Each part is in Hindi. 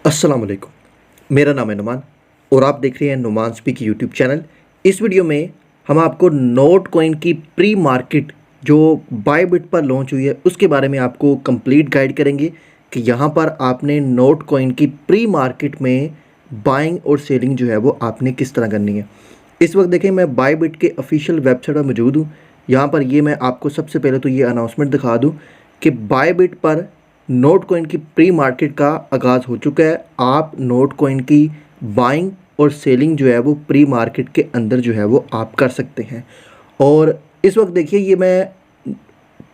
अस्सलाम वालेकुम। मेरा नाम है नुमान और आप देख रहे हैं नुमान स्पीक यूट्यूब चैनल। इस वीडियो में हम आपको नोट कॉइन की प्री मार्केट जो बायबिट पर लॉन्च हुई है उसके बारे में आपको कंप्लीट गाइड करेंगे कि यहाँ पर आपने नोट कॉइन की प्री मार्केट में बाइंग और सेलिंग जो है वो आपने किस तरह करनी है। इस वक्त देखें, मैं बायबिट के ऑफिशियल वेबसाइट पर मौजूद हूँ। यहाँ पर ये मैं आपको सबसे पहले तो ये अनाउंसमेंट दिखा दूँ कि बायबिट पर नोट कॉइन की प्री मार्केट का आगाज़ हो चुका है। आप नोट कॉइन की बाइंग और सेलिंग जो है वो प्री मार्केट के अंदर जो है वो आप कर सकते हैं। और इस वक्त देखिए, ये मैं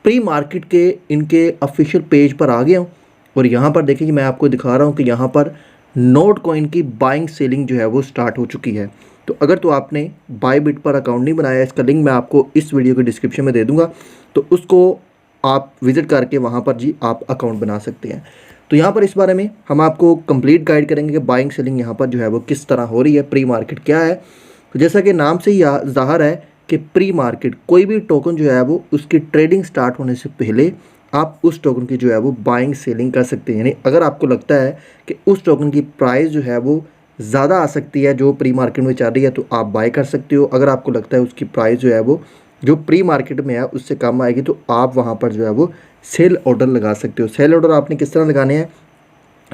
प्री मार्केट के इनके ऑफिशियल पेज पर आ गया हूँ और यहाँ पर देखिए कि मैं आपको दिखा रहा हूँ कि यहाँ पर नोट कॉइन की बाइंग सेलिंग जो है वो स्टार्ट हो चुकी है। तो अगर तो आपने बायबिट पर अकाउंट नहीं बनाया, इसका लिंक मैं आपको इस वीडियो के डिस्क्रिप्शन में दे दूँगा, तो उसको आप विज़िट करके वहाँ पर जी आप अकाउंट बना सकते हैं। तो यहाँ पर इस बारे में हम आपको कंप्लीट गाइड करेंगे कि बाइंग सेलिंग यहाँ पर जो है वो किस तरह हो रही है, प्री मार्केट क्या है। तो जैसा कि नाम से ही ज़ाहिर है कि प्री मार्केट कोई भी टोकन जो है वो उसकी ट्रेडिंग स्टार्ट होने से पहले आप उस टोकन की जो है वो बाइंग सेलिंग कर सकते हैं। यानी अगर आपको लगता है कि उस टोकन की प्राइस जो है वो ज़्यादा आ सकती है जो प्री मार्केट में चल रही है, तो आप बाय कर सकते हो। अगर आपको लगता है उसकी प्राइस जो है वो जो प्री मार्केट में है उससे कम आएगी, तो आप वहाँ पर जो है वो सेल ऑर्डर लगा सकते हो। सेल ऑर्डर आपने किस तरह लगाने हैं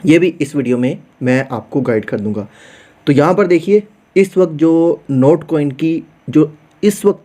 ये भी इस वीडियो में मैं आपको गाइड कर दूंगा। तो यहाँ पर देखिए, इस वक्त जो नोट कॉइन की जो इस वक्त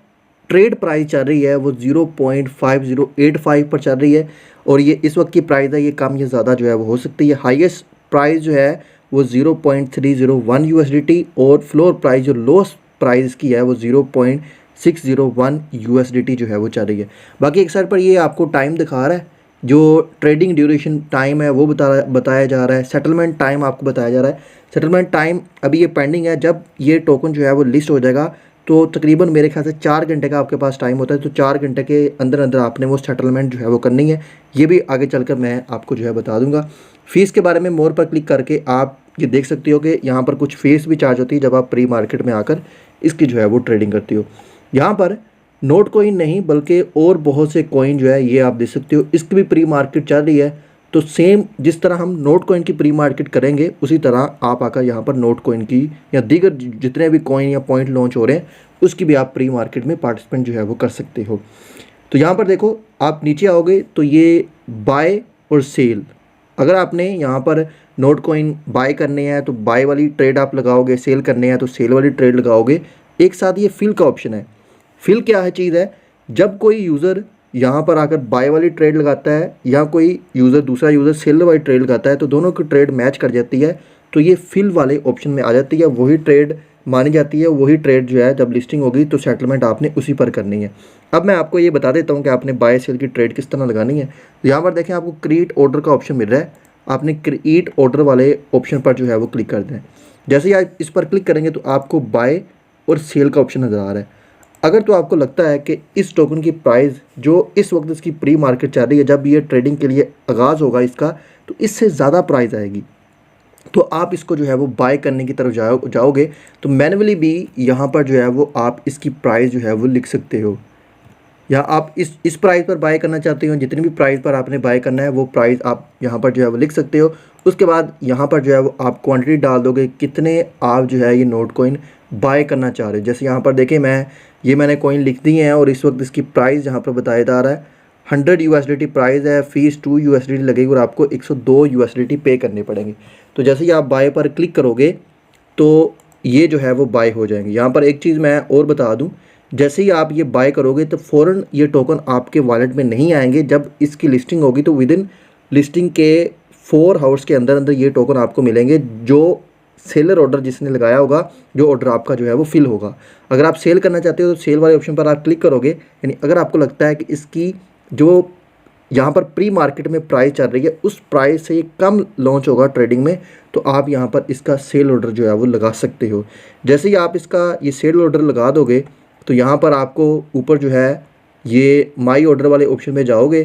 ट्रेड प्राइस चल रही है वो 0.5085 पर चल रही है और ये इस वक्त की प्राइस है, ये कम या ज़्यादा जो है वो हो सकती है। हाईएस्ट प्राइस जो है वो 0.301 यूएसडीटी और फ्लोर प्राइस जो लोएस्ट प्राइस की है वो 0.601 यूएसडीटी जो है वो चल रही है। बाकी एक साइड पर ये आपको टाइम दिखा रहा है, जो ट्रेडिंग ड्यूरेशन टाइम है वो बताया जा रहा है। सेटलमेंट टाइम आपको बताया जा रहा है। सेटलमेंट टाइम अभी ये पेंडिंग है। जब ये टोकन जो है वो लिस्ट हो जाएगा तो तकरीबन मेरे ख्याल से 4 घंटे का आपके पास टाइम होता है। तो 4 घंटे के अंदर अंदर आपने वो सेटलमेंट जो है वो करनी है। ये भी आगे चलकर मैं आपको जो है बता दूंगा। फ़ीस के बारे में मोर पर क्लिक करके आप ये देख सकते हो कि यहाँ पर कुछ फ़ीस भी चार्ज होती है जब आप प्री मार्केट में आकर इसकी जो है वो ट्रेडिंग करती हो। यहाँ पर नोट कॉइन नहीं बल्कि और बहुत से कॉइन जो है ये आप देख सकते हो, इसकी भी प्री मार्केट चल रही है। तो सेम जिस तरह हम नोट कॉइन की प्री मार्केट करेंगे उसी तरह आप आकर यहाँ पर नोट कॉइन की या दीगर जितने भी कॉइन या पॉइंट लॉन्च हो रहे हैं उसकी भी आप प्री मार्केट में पार्टिसिपेंट जो है वो कर सकते हो। तो यहाँ पर देखो, आप नीचे आओगे तो ये बाय और सेल, अगर आपने यहाँ पर नोट कॉइन बाय करने हैं तो बाय वाली ट्रेड आप लगाओगे, सेल करने हैं तो सेल वाली ट्रेड लगाओगे। एक साथ ये फिल का ऑप्शन है। फिल क्या है चीज़ है, जब कोई यूज़र यहाँ पर आकर बाय वाली ट्रेड लगाता है या कोई यूज़र दूसरा यूज़र सेल वाली ट्रेड लगाता है तो दोनों की ट्रेड मैच कर जाती है, तो ये फिल वाले ऑप्शन में आ जाती है, वही ट्रेड मानी जाती है। वही ट्रेड जो है जब लिस्टिंग होगी तो सेटलमेंट आपने उसी पर करनी है। अब मैं आपको ये बता देता हूँ कि आपने बाय सेल की ट्रेड किस तरह लगानी है। तो यहाँ पर देखें, आपको क्रिएट ऑर्डर का ऑप्शन मिल रहा है। आपने क्रिएट ऑर्डर वाले ऑप्शन पर जो है वो क्लिक कर दें। जैसे ही आप इस पर क्लिक करेंगे तो आपको बाय और सेल का ऑप्शन नज़र आ रहा है। अगर तो आपको लगता है कि इस टोकन की प्राइस जो इस वक्त इसकी प्री मार्केट चल रही है, जब ये ट्रेडिंग के लिए आगाज़ होगा इसका, तो इससे ज़्यादा प्राइस आएगी, तो आप इसको जो है वो बाय करने की तरफ जाओगे तो मैन्युअली भी यहाँ पर जो है वो आप इसकी प्राइस जो है वो लिख सकते हो, या आप इस प्राइस पर बाय करना चाहते हो, जितनी भी प्राइस पर आपने बाय करना है वो प्राइस आप यहाँ पर जो है वो लिख सकते हो। उसके बाद यहाँ पर जो है वो आप क्वांटिटी डाल दोगे, कितने आप जो है ये नोट कॉइन बाय करना चाह रहे हो। जैसे यहाँ पर देखें, मैंने कॉइन लिख दी हैं और इस वक्त इसकी प्राइस यहाँ पर बताया जा रहा है 100 यूएसडीटी प्राइस है। फ़ीस 2 यूएसडीटी लगेगी और आपको 102 यूएसडीटी पे करने पड़ेंगे। तो जैसे ही आप बाय पर क्लिक करोगे तो ये जो है वो बाय हो जाएंगे। यहाँ पर एक चीज़ मैं और बता दूँ, जैसे ही आप ये बाय करोगे तो फ़ौरन ये टोकन आपके वॉलेट में नहीं आएंगे। जब इसकी लिस्टिंग होगी तो विद इन लिस्टिंग के 4 आवर्स के अंदर अंदर ये टोकन आपको मिलेंगे, जो सेलर ऑर्डर जिसने लगाया होगा, जो ऑर्डर आपका जो है वो फिल होगा। अगर आप सेल करना चाहते हो तो सेल वाले ऑप्शन पर आप क्लिक करोगे, यानी अगर आपको लगता है कि इसकी जो यहाँ पर प्री मार्केट में प्राइस चल रही है उस प्राइस से ये कम लॉन्च होगा ट्रेडिंग में, तो आप यहाँ पर इसका सेल ऑर्डर जो है वो लगा सकते हो। जैसे ही आप इसका ये सेल ऑर्डर लगा दोगे तो यहाँ पर आपको ऊपर जो है ये माई ऑर्डर वाले ऑप्शन में जाओगे,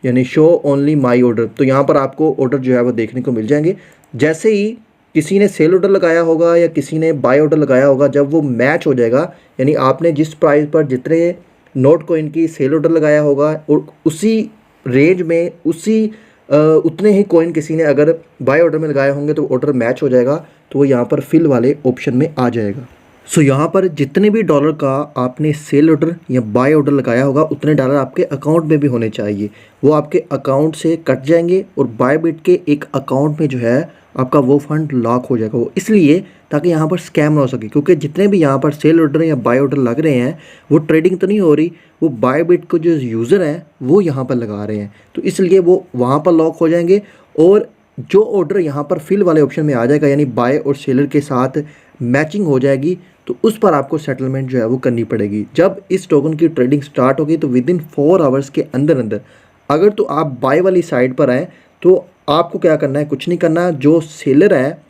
यानी शो ओनली माई ऑर्डर, तो यहाँ पर आपको ऑर्डर जो है वो देखने को मिल जाएंगे। जैसे ही किसी ने सेल ऑर्डर लगाया होगा या किसी ने बाय ऑर्डर लगाया होगा, जब वो मैच हो जाएगा, यानी आपने जिस प्राइस पर जितने नोट कॉइन की सेल ऑर्डर लगाया होगा और उसी रेंज में उसी उतने ही कॉइन किसी ने अगर बाय ऑर्डर में लगाए होंगे तो ऑर्डर मैच हो जाएगा, तो वो यहाँ पर फिल वाले ऑप्शन में आ जाएगा। सो यहाँ पर जितने भी डॉलर का आपने सेल ऑर्डर या बाय ऑर्डर लगाया होगा उतने डॉलर आपके अकाउंट में भी होने चाहिए। वो आपके अकाउंट से कट जाएंगे और बायबिट के एक अकाउंट में जो है आपका वो फंड लॉक हो जाएगा। वो इसलिए ताकि यहाँ पर स्कैम ना हो सके, क्योंकि जितने भी यहाँ पर सेल ऑर्डर या बाय ऑर्डर लग रहे हैं वो ट्रेडिंग तो नहीं हो रही, वो बायबिट को जो यूज़र हैं वो यहाँ पर लगा रहे हैं, तो इसलिए वो वहाँ पर लॉक हो जाएंगे। और जो ऑर्डर यहाँ पर फिल वाले ऑप्शन में आ जाएगा, यानी बाय और सेलर के साथ मैचिंग हो जाएगी, तो उस पर आपको सेटलमेंट जो है वो करनी पड़ेगी। जब इस टोकन की ट्रेडिंग स्टार्ट होगी तो विद इन 4 आवर्स के अंदर अंदर अगर तो आप बाय वाली साइड पर आए तो आपको क्या करना है, कुछ नहीं करना। जो सेलर है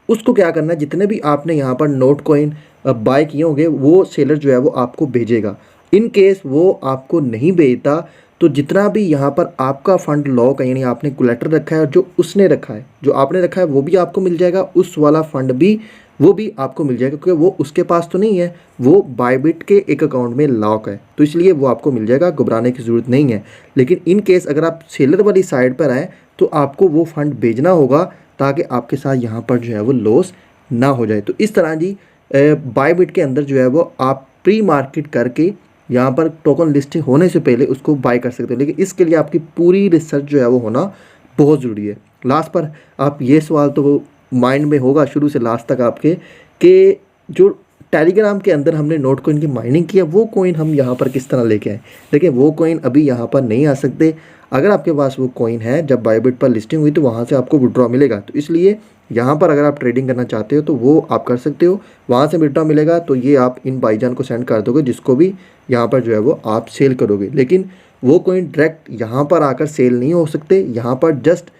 उसको क्या करना है, जितने भी आपने यहाँ पर नोट कॉइन बाय किए होंगे वो सेलर जो है वो आपको भेजेगा। इन केस वो आपको नहीं भेजता तो जितना भी यहाँ पर आपका फ़ंड लॉक है, यानी आपने कोलेटरल रखा है और जो उसने रखा है, जो आपने रखा है वो भी आपको मिल जाएगा, उस वाला फ़ंड भी वो भी आपको मिल जाएगा, क्योंकि वो उसके पास तो नहीं है, वो बायबिट के एक अकाउंट में लॉक है, तो इसलिए वो आपको मिल जाएगा, घबराने की ज़रूरत नहीं है। लेकिन इन केस अगर आप सेलर वाली साइड पर आए तो आपको वो फ़ंड भेजना होगा ताकि आपके साथ यहाँ पर जो है वो लॉस ना हो जाए। तो इस तरह जी बायबिट के अंदर जो है वो आप प्री मार्केट करके यहाँ पर टोकन लिस्टिंग होने से पहले उसको बाय कर सकते हो, लेकिन इसके लिए आपकी पूरी रिसर्च जो है वो होना बहुत ज़रूरी है। लास्ट पर आप ये सवाल तो माइंड में होगा शुरू से लास्ट तक आपके कि जो टेलीग्राम के अंदर हमने नोट कॉइन की माइनिंग किया वो कॉइन हम यहाँ पर किस तरह लेके आए। देखिए वो कॉइन अभी यहाँ पर नहीं आ सकते। अगर आपके पास वो कॉइन है, जब बायबिट पर लिस्टिंग हुई तो वहाँ से आपको विड्रॉ मिलेगा, तो इसलिए यहाँ पर अगर आप ट्रेडिंग करना चाहते हो तो वो आप कर सकते हो, वहाँ से विड्रॉ मिलेगा तो ये आप इन भाईजान को सेंड कर दोगे, जिसको भी यहाँ पर जो है वो आप सेल करोगे। लेकिन वो कॉइन डायरेक्ट यहाँ पर आकर सेल नहीं हो सकते। यहाँ पर जस्ट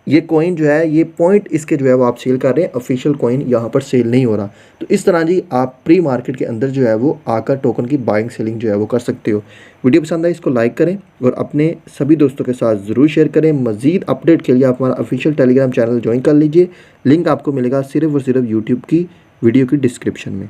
ये कॉइन जो है, ये पॉइंट इसके जो है वो आप सेल कर रहे हैं, ऑफिशियल कॉइन यहाँ पर सेल नहीं हो रहा। तो इस तरह जी आप प्री मार्केट के अंदर जो है वो आकर टोकन की बाइंग सेलिंग जो है वो कर सकते हो। वीडियो पसंद आए इसको लाइक करें और अपने सभी दोस्तों के साथ ज़रूर शेयर करें। मज़ीद अपडेट के लिए आप हमारा ऑफिशियल टेलीग्राम चैनल ज्वाइन कर लीजिए, लिंक आपको मिलेगा सिर्फ और सिर्फ यूट्यूब की वीडियो की डिस्क्रिप्शन में।